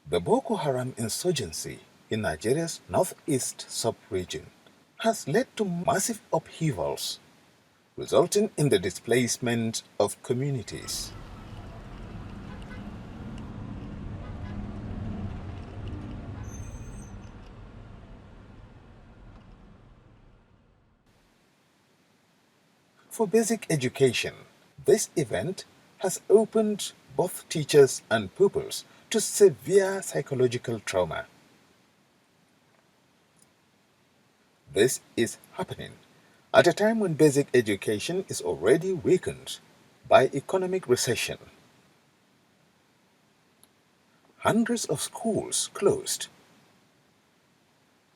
The Boko Haram insurgency in Nigeria's northeast sub-region has led to massive upheavals, resulting in the displacement of communities. For basic education, this event has opened both teachers and pupils to severe psychological trauma. This is happening at a time when basic education is already weakened by economic recession. Hundreds of schools closed,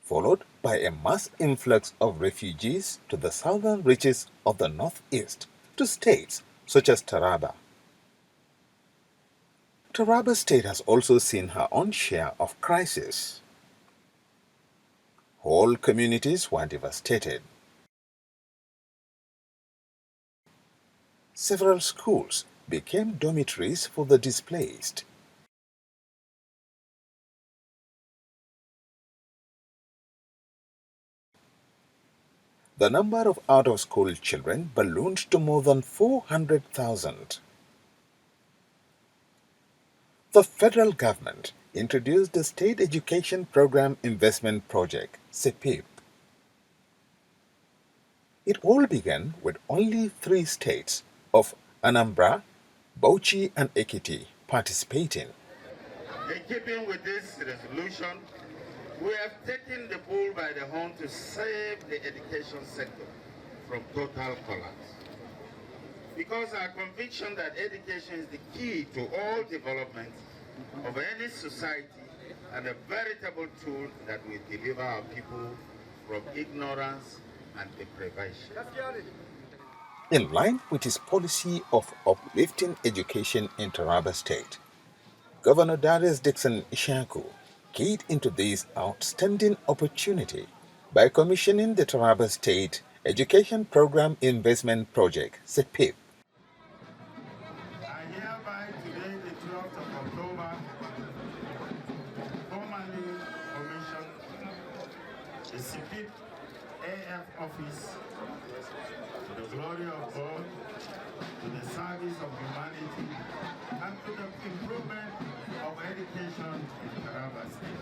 followed by a mass influx of refugees to the southern reaches of the northeast to states such as Taraba. Taraba State has also seen her own share of crisis. Whole communities were devastated. Several schools became dormitories for the displaced. The number of out-of-school children ballooned to more than 400,000. The federal government introduced the State Education Program Investment Project, SEPIP. It all began with only 3 states of Anambra, Bauchi and Ekiti participating. In keeping with this resolution, we have taken the bull by the horn to save the education sector from total collapse. Because our conviction that education is the key to all development of any society and a veritable tool that will deliver our people from ignorance and deprivation. In line with his policy of uplifting education in Taraba State, Governor Darius Dixon Ishaku keyed into this outstanding opportunity by commissioning the Taraba State Education Program Investment Project, SEPIP. I hereby today, the 12th of October, formally commission the SEPIP AF office to the glory of God, to the service of humanity, and to the improvement of education in Taraba State.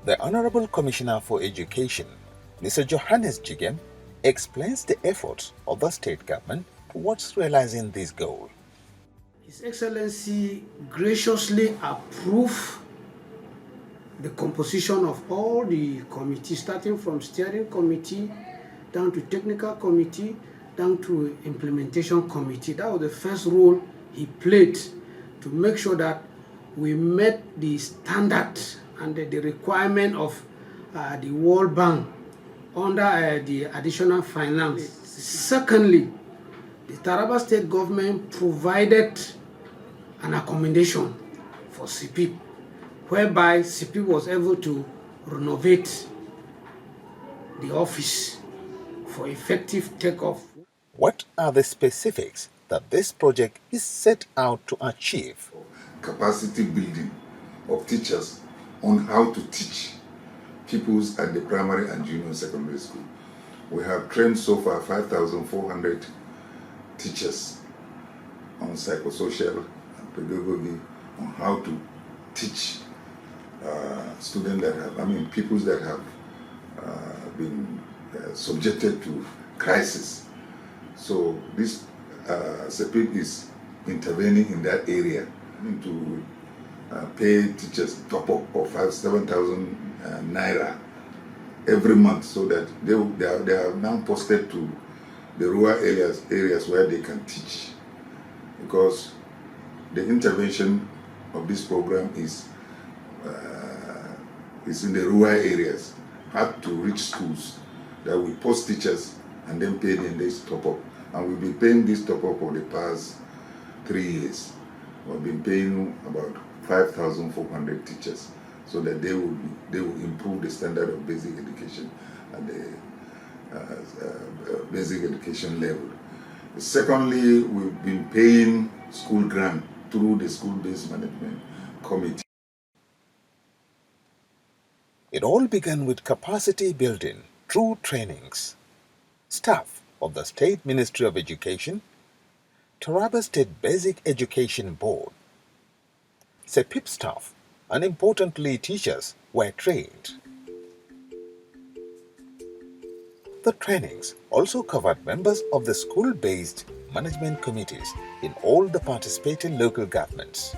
The Honorable Commissioner for Education, Mr. Johannes Jigem, explains the efforts of the state government towards realizing this goal. His Excellency graciously approved the composition of all the committees, starting from steering committee, down to technical committee, down to implementation committee. That was the first role he played to make sure that we met the standard and the requirement of the World Bank under the additional finance. Secondly, the Taraba State government provided an accommodation for SEPIP, whereby SEPIP was able to renovate the office for effective takeoff. What are the specifics that this project is set out to achieve? Capacity building of teachers on how to teach pupils at the primary and junior secondary school. We have trained so far 5,400 teachers on psychosocial and pedagogy on how to teach students that have, pupils that have been subjected to crisis. So this SEPIP is intervening in that area to pay teachers top up of 7,000 naira every month, so that they are now posted to the rural areas where they can teach, because The intervention of this program is in the rural areas, hard to reach schools, that we post teachers and then pay them this top up. And we've been paying this top up for the past 3 years. We've been paying about 5,400 teachers so that they will improve the standard of basic education at the basic education level. Secondly, we've been paying school grant through the school-based management committee. It all began with capacity building through trainings. Staff of the State Ministry of Education, Taraba State Basic Education Board, SEPIP staff, and importantly teachers were trained. The trainings also covered members of the school-based management committees in all the participating local governments.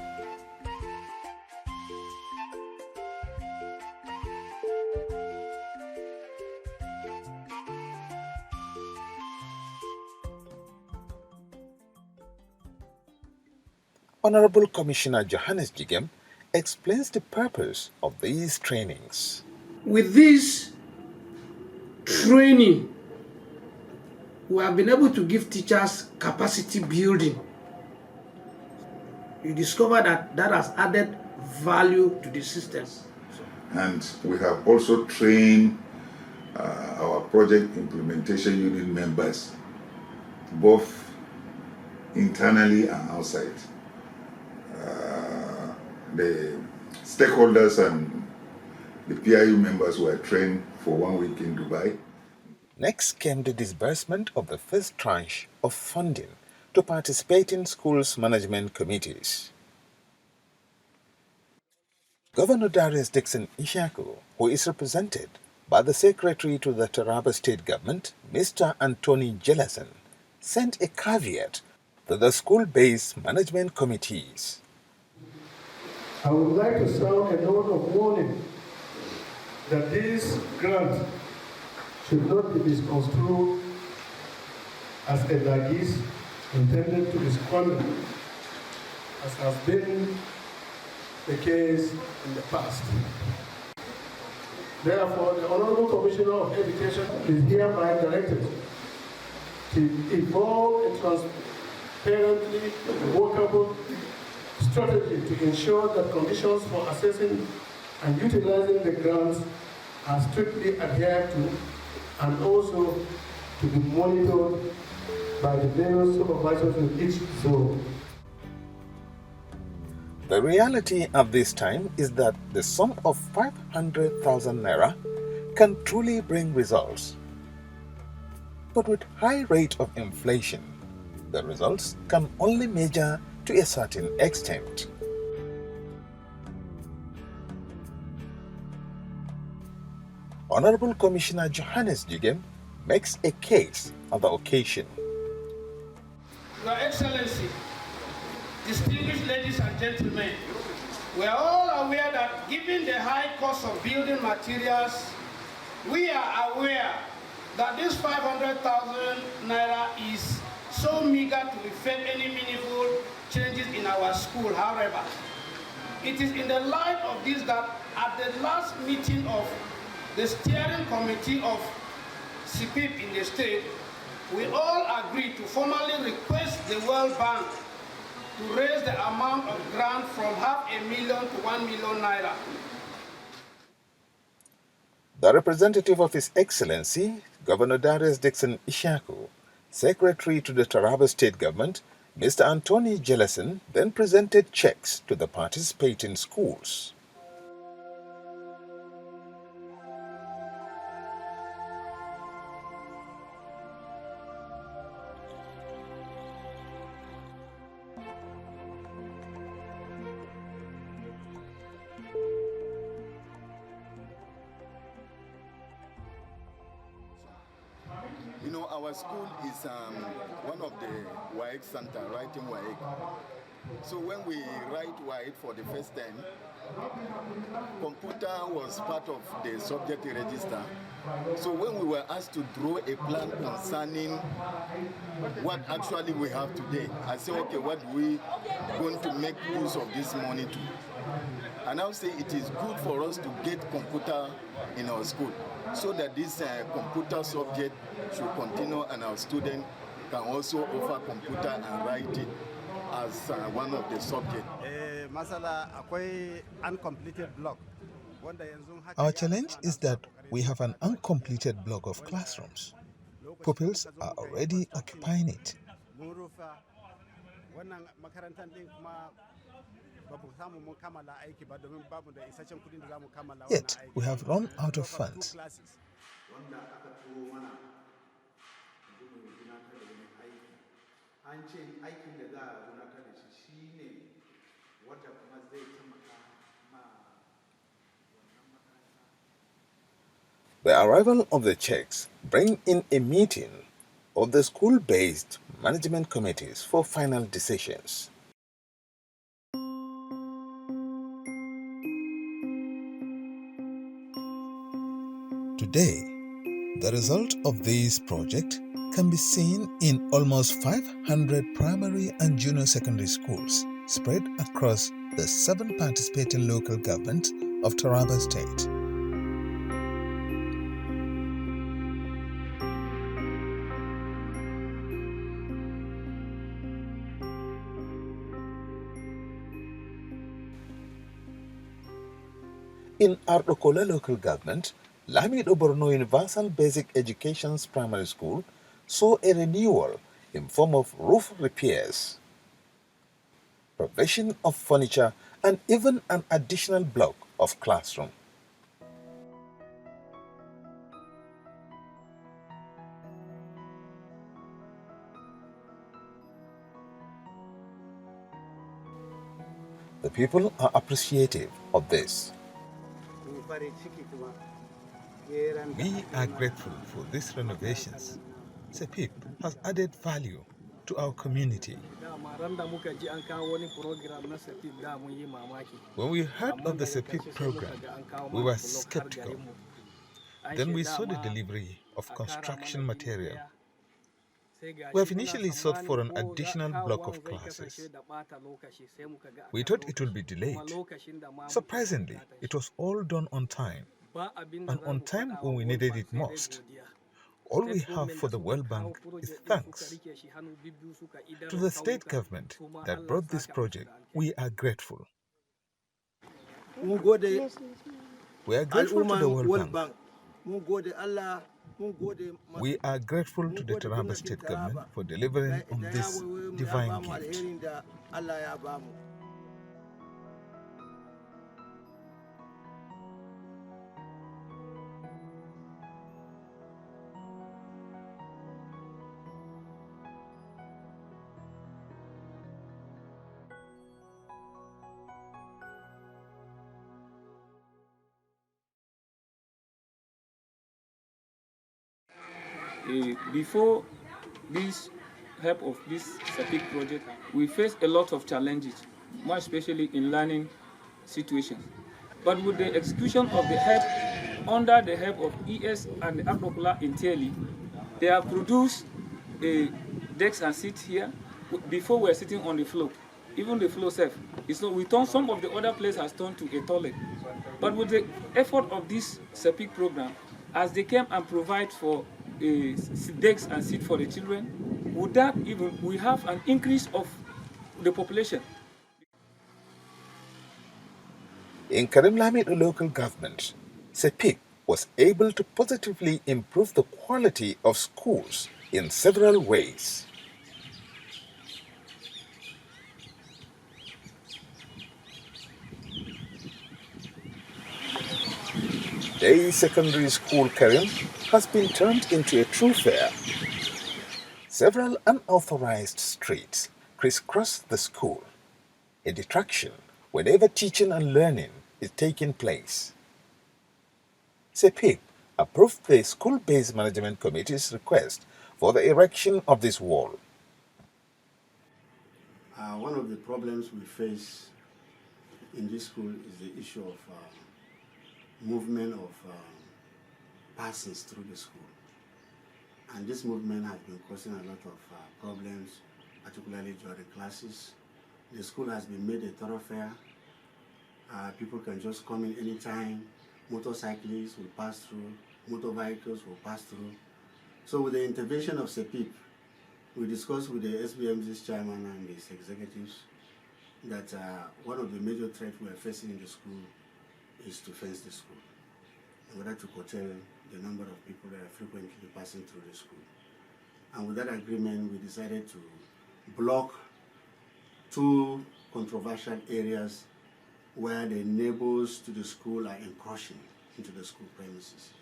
Honorable Commissioner Johannes Jigem explains the purpose of these trainings. With this training, we have been able to give teachers capacity building. You discover that has added value to the system. And we have also trained our project implementation unit members, both internally and outside. The stakeholders and the PIU members were trained for 1 week in Dubai. Next came the disbursement of the first tranche of funding to participating schools' management committees. Governor Darius Dixon Ishaku, who is represented by the Secretary to the Taraba State Government, Mr. Anthony Jellison, sent a caveat to the school-based management committees. I would like to sound a note of warning that this grant should not be misconstrued as a largesse intended to be squandered, as has been the case in the past. Therefore, the Honorable Commissioner of Education is hereby directed to evolve a transparently workable strategy to ensure that conditions for assessing and utilizing the grants are strictly adhered to, and also to be monitored by the various supervisors in each zone. The reality at this time is that the sum of 500,000 naira can truly bring results. But with high rate of inflation, the results can only measure to a certain extent. Honorable Commissioner Johannes Jigem makes a case on the occasion. Your Excellency, distinguished ladies and gentlemen, we are all aware that given the high cost of building materials, we are aware that this 500,000 naira is so meager to effect any meaningful changes in our school. However, it is in the light of this that at the last meeting of the steering committee of SEPIP in the state, we all agreed to formally request the World Bank to raise the amount of grant from 500,000 to 1 million naira. The representative of His Excellency, Governor Darius Dixon Ishaku, Secretary to the Taraba State Government, Mr. Anthony Jellison, then presented checks to the participating schools. You know, our school is one of the WAEC center right in WAEC. So when we write white for the first time, computer was part of the subject register. So when we were asked to draw a plan concerning what actually we have today, I said, okay, what we going to make use of this money to? And I would say it is good for us to get computer in our school so that this computer subject should continue and our students can also offer computer and writing as one of the subjects. Our challenge is that we have an uncompleted block of classrooms. Pupils are already occupying it. Yet, we have run out of funds. The arrival of the checks bring in a meeting of the school-based management committees for final decisions. Today, the result of this project can be seen in almost 500 primary and junior secondary schools spread across the 7 participating local governments of Taraba State. In Ardokola local government, Lamido Borno Universal Basic Education's primary school saw a renewal in form of roof repairs, provision of furniture, and even an additional block of classroom. The people are appreciative of this. We are grateful for these renovations. SEPIP has added value to our community. When we heard of the SEPIP program, we were skeptical. Then we saw the delivery of construction material. We have initially sought for an additional block of classes. We thought it would be delayed. Surprisingly, it was all done on time, and on time when we needed it most. All we have for the World Bank is thanks. To the state government that brought this project, we are grateful. We are grateful to the World Bank. We are grateful to the Taraba State government for delivering on this divine gift. Before this help of this SEPIP project, we faced a lot of challenges, more especially in learning situations. But with the execution of the help under the help of ES and the Ardokola entirely, they have produced a decks and seats here. Before we were sitting on the floor. Even the floor self. It's not, we turn some of the other places has turned to a toilet. But with the effort of this SEPIP program, as they came and provide for decks and seats for the children, with that even we have an increase of the population. In Karimlami local government, SEPIP was able to positively improve the quality of schools in several ways. Day Secondary School Karim has been turned into a true fair. Several unauthorized streets crisscross the school, a detraction whenever teaching and learning is taking place. SEPIP approved the school-based management committee's request for the erection of this wall. One of the problems we face in this school is the issue of movement of persons through the school. And this movement has been causing a lot of problems, particularly during classes. The school has been made a thoroughfare. People can just come in anytime. Motorcyclists will pass through, motor vehicles will pass through. So with the intervention of SEPIP, we discussed with the SBMC's chairman and his executives that one of the major threats we are facing in the school is to fence the school in order to curtail the number of people that are frequently passing through the school. And with that agreement, we decided to block 2 controversial areas where the neighbors to the school are encroaching into the school premises.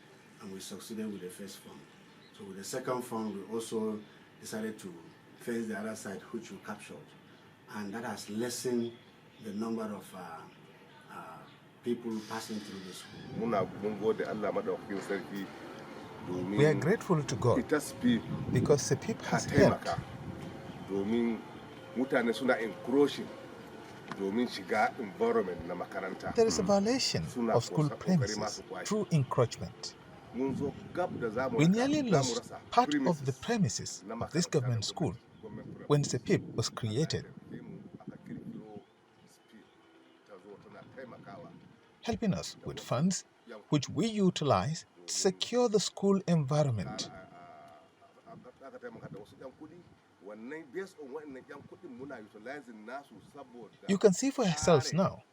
And we succeeded with the first fund. So with the second fund, we also decided to fence the other side, which we captured. And that has lessened the number of people passing through the school. We are grateful to God because SEPIP has helped. There is a violation of school premises through encroachment. We nearly lost part of the premises of this government school when SEPIP was created, helping us with funds which we utilize to secure the school environment. You can see for yourselves now.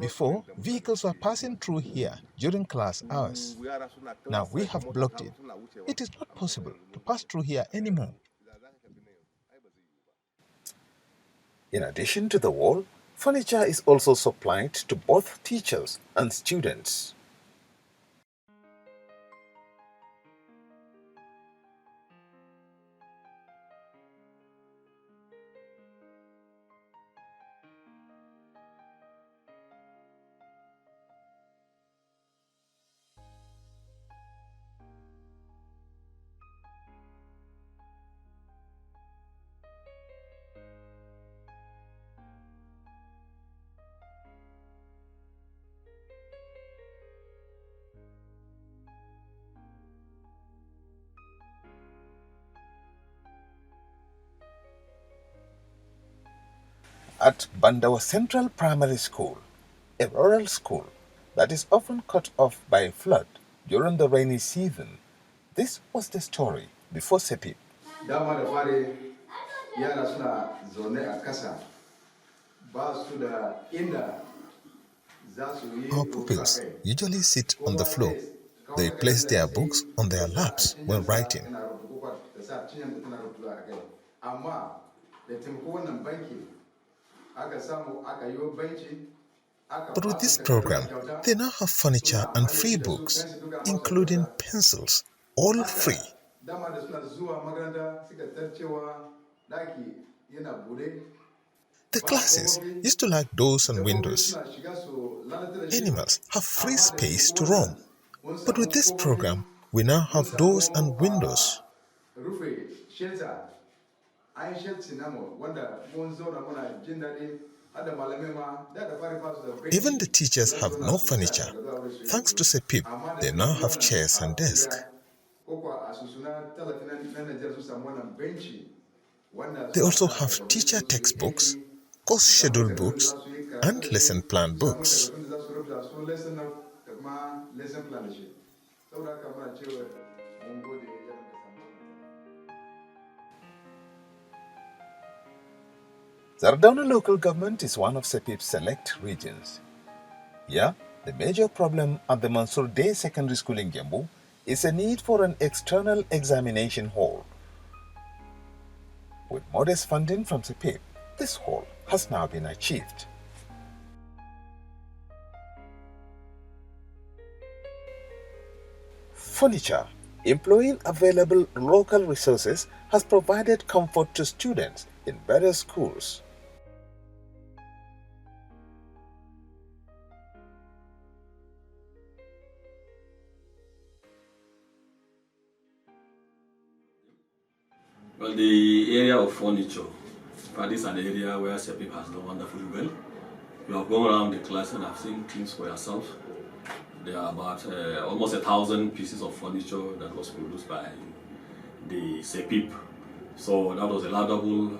Before, vehicles were passing through here during class hours. Now we have blocked it. It is not possible to pass through here anymore. In addition to the wall, furniture is also supplied to both teachers and students. At Bandawa Central Primary School, a rural school that is often cut off by a flood during the rainy season, this was the story before SEPIP. Our pupils usually sit on the floor. They place their books on their laps when writing. But with this program, they now have furniture and free books, including pencils, all free. The classes used to lack doors and windows. Animals have free space to roam. But with this program, we now have doors and windows. Even the teachers have no furniture. Thanks to SEPIP, they now have chairs and desks. They also have teacher textbooks, course schedule books, and lesson plan books. Zardauna local government is one of SEPIP's select regions. Here, the major problem at the Mansour Day Secondary School in Gembu is a need for an external examination hall. With modest funding from SEPIP, this hall has now been achieved. Furniture, employing available local resources, has provided comfort to students in various schools. Well, the area of furniture fact, this is an area where SEPIP has done wonderfully well. You have gone around the class and have seen things for yourself. There are about almost 1,000 pieces of furniture that was produced by the SEPIP. So that was a laudable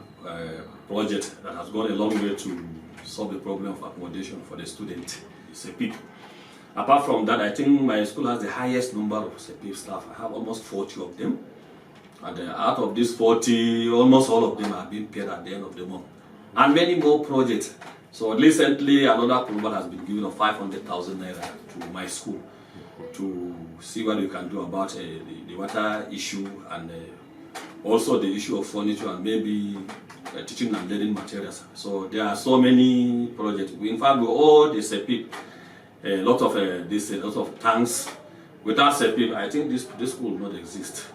project that has gone a long way to solve the problem of accommodation for the student, the SEPIP. Apart from that, I think my school has the highest number of SEPIP staff. I have almost 40 of them. And out of these 40, almost all of them are being paid at the end of the month. And many more projects. So recently, another approval has been given of 500,000 naira to my school to see what we can do about the water issue and also the issue of furniture and maybe teaching and learning materials. So there are so many projects. In fact, we owe the SEPIP a lot of thanks. Without SEPIP, I think this school would not exist.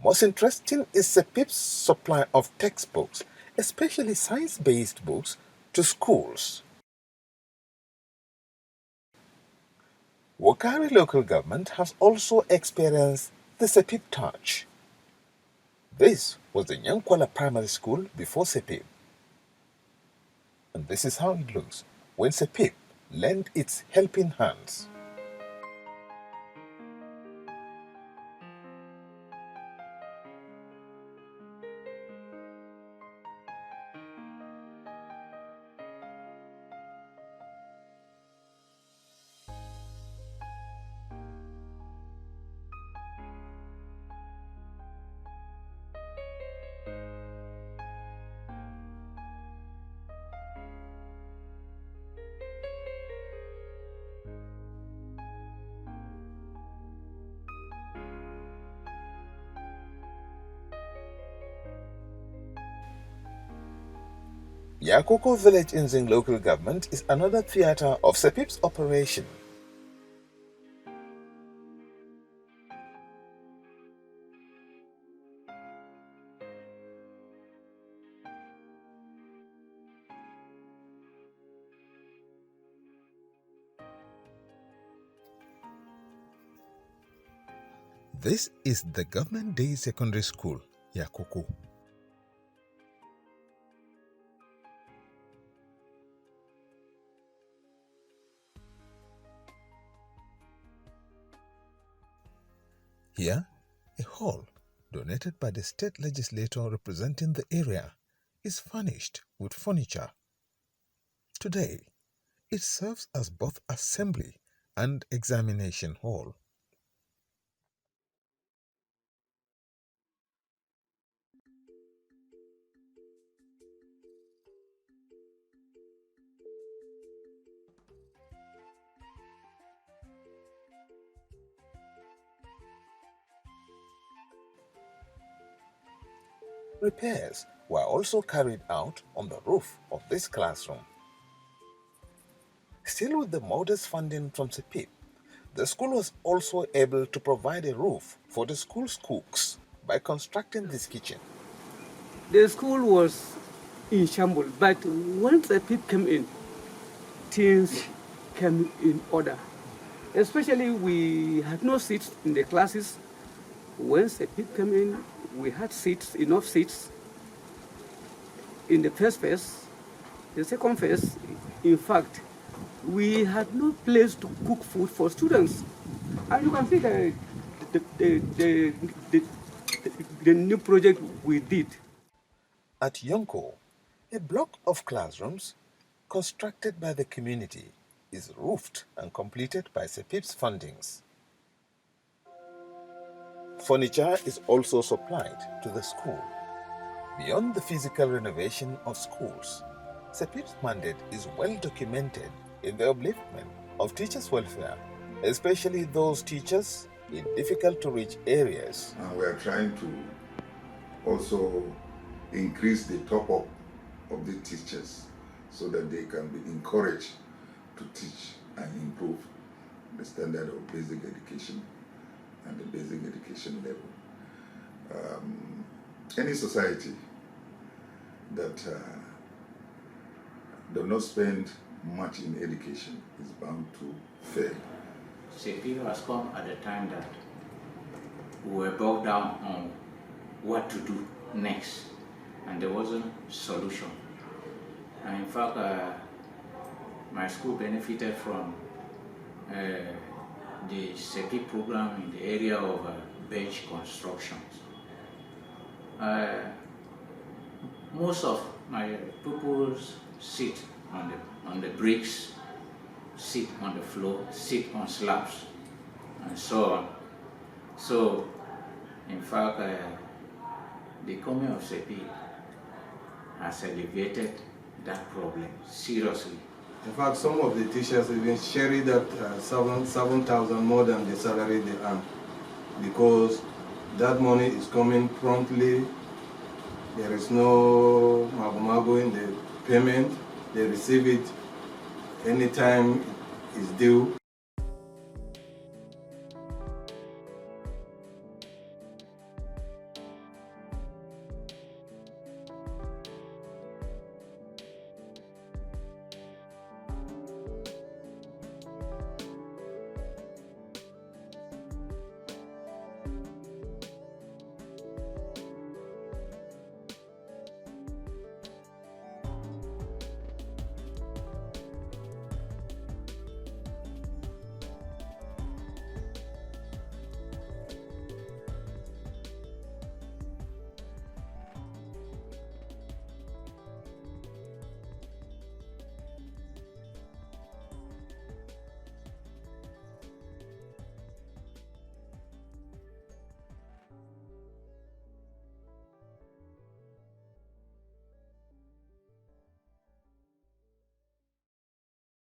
Most interesting is SEPIP's supply of textbooks, especially science-based books, to schools. Wakari local government has also experienced the SEPIP touch. This was the Nyankwala Primary School before SEPIP. And this is how it looks when SEPIP lent its helping hands. Yakoko village in Zing local government is another theatre of SEPIP's operation. This is the Government Day Secondary School, Yakoko. Here, a hall donated by the state legislator representing the area is furnished with furniture. Today, it serves as both assembly and examination hall. Repairs were also carried out on the roof of this classroom. Still with the modest funding from SEPIP, the school was also able to provide a roof for the school's cooks by constructing this kitchen. The school was in shambles, but once SEPIP came in, things came in order. Especially we had no seats in the classes. When SEPIP came in, we had seats, enough seats. In the first phase, the second phase, in fact, we had no place to cook food for students. And you can see the new project we did. At Yonko, a block of classrooms constructed by the community is roofed and completed by SEPIP's fundings. Furniture is also supplied to the school. Beyond the physical renovation of schools, SEPIP's mandate is well documented in the upliftment of teachers' welfare, especially those teachers in difficult-to-reach areas. And we are trying to also increase the top-up of the teachers so that they can be encouraged to teach and improve the standard of basic education and the basic education level. Any society that does not spend much in education is bound to fail. SEPIP has come at a time that we were bogged down on what to do next. and there wasn't solution. And in fact, my school benefited from the SEPIP program in the area of bench constructions. Most of my pupils sit on the bricks, sit on the floor, sit on slabs, and so on. So, in fact, the coming of SEPIP has alleviated that problem seriously. In fact, some of the teachers even share it at 7,000 more than the salary they earn, because that money is coming promptly. There is no mago in the payment. They receive it anytime it's due.